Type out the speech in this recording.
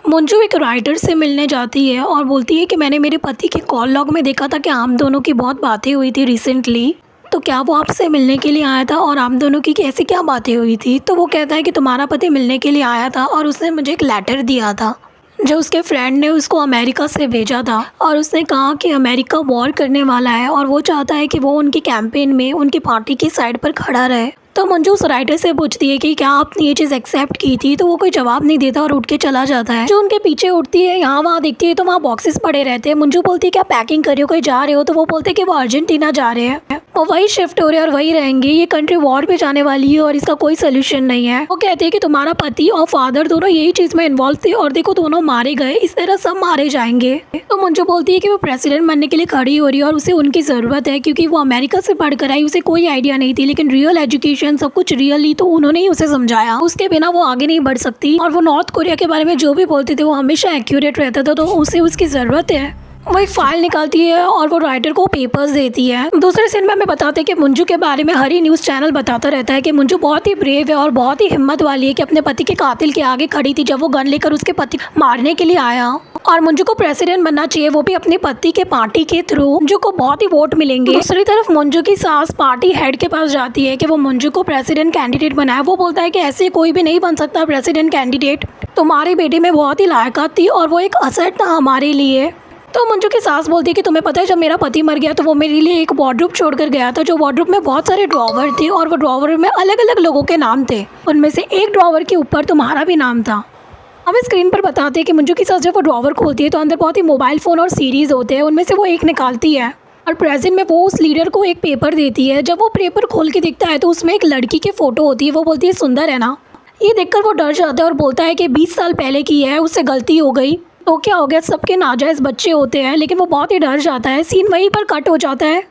मंजू एक राइटर से मिलने जाती है और बोलती है कि मैंने मेरे पति के कॉल लॉग में देखा था कि हम दोनों की बहुत बातें हुई थी रिसेंटली। तो क्या वो आपसे मिलने के लिए आया था और हम दोनों की कैसी क्या बातें हुई थी? तो वो कहता है कि तुम्हारा पति मिलने के लिए आया था और उसने मुझे एक लेटर दिया था जो उसके फ्रेंड ने उसको अमेरिका से भेजा था। और उसने कहा कि अमेरिका वॉर करने वाला है और वो चाहता है कि वो उनकी कैंपेन में उनकी पार्टी की साइड पर खड़ा रहे। तो मंजू उस राइटर से पूछती है कि क्या आपने ये चीज़ एक्सेप्ट की थी? तो वो कोई जवाब नहीं देता और उठ के चला जाता है। जो उनके पीछे उठती है, यहाँ वहाँ देखती है तो वहाँ बॉक्सेस पड़े रहते हैं। मंजू बोलती है क्या पैकिंग कर रही हो, कहीं जा रहे हो? तो वो बोलते हैं कि वो अर्जेंटीना जा रहे हैं, वो वही शिफ्ट हो रहे हैं और वही रहेंगे। ये कंट्री वॉर पे जाने वाली है और इसका कोई सोल्यूशन नहीं है। वो कहते हैं कि तुम्हारा पति और फादर दोनों यही चीज़ में इन्वॉल्व थे और देखो दोनों मारे गए, इस तरह सब मारे जाएंगे। तो मंजू बोलती है कि वो प्रेसिडेंट बनने के लिए खड़ी हो रही है और उसे उनकी ज़रूरत है क्योंकि वो अमेरिका से पढ़कर आई, उसे कोई आइडिया नहीं थी, लेकिन रियल एजुकेशन सब कुछ रियली तो उन्होंने ही उसे समझाया। उसके बिना वो आगे नहीं बढ़ सकती और वो नॉर्थ कोरिया के बारे में जो भी बोलते थे वो हमेशा एक्यूरेट रहता था, तो उसे उसकी ज़रूरत है। वो एक फाइल निकालती है और वो राइटर को पेपर्स देती है। दूसरे सीन में हमें बताते हैं कि मंजू के बारे में हर ही न्यूज़ चैनल बताता रहता है कि मंजू बहुत ही ब्रेव है और बहुत ही हिम्मत वाली है कि अपने पति के कातिल के आगे खड़ी थी जब वो गन लेकर उसके पति मारने के लिए आया। और मंजू को प्रेसिडेंट बनना चाहिए, वो भी अपने पति के पार्टी के थ्रू। मंजू को बहुत ही वोट मिलेंगे। दूसरी तरफ मंजू की सास पार्टी हेड के पास जाती है कि वो मंजू को प्रेसिडेंट कैंडिडेट बनाए। वो बोलता है कि ऐसे कोई भी नहीं बन सकता प्रेसिडेंट कैंडिडेट, तुम्हारे बेटे में बहुत ही लायकात थी और वो एक असर था हमारे लिए। तो मंजू की सास बोलती है कि तुम्हें पता है जब मेरा पति मर गया तो वो मेरे लिए एक वार्डरोब छोड़कर गया था, जो वार्डरोब में बहुत सारे ड्रॉवर थे और वो ड्रॉवर में अलग अलग लोगों के नाम थे, उनमें से एक ड्रॉवर के ऊपर तुम्हारा भी नाम था। हमें स्क्रीन पर बताते हैं कि मंजू की सास जब वो ड्रॉवर खोलती है तो अंदर बहुत ही मोबाइल फ़ोन और सीरीज़ होते हैं, उनमें से वो एक निकालती है और प्रेजेंट में वो उस लीडर को एक पेपर देती है। जब वो पेपर खोल के दिखता है तो उसमें एक लड़की की फ़ोटो होती है। वो बोलती है सुंदर है ना। ये देखकर वो डर जाता है और बोलता है कि 20 साल पहले की है, उससे गलती हो गई तो क्या हो गया, सबके नाजायज़ बच्चे होते हैं, लेकिन वो बहुत ही डर जाता है। सीन वहीं पर कट हो जाता है।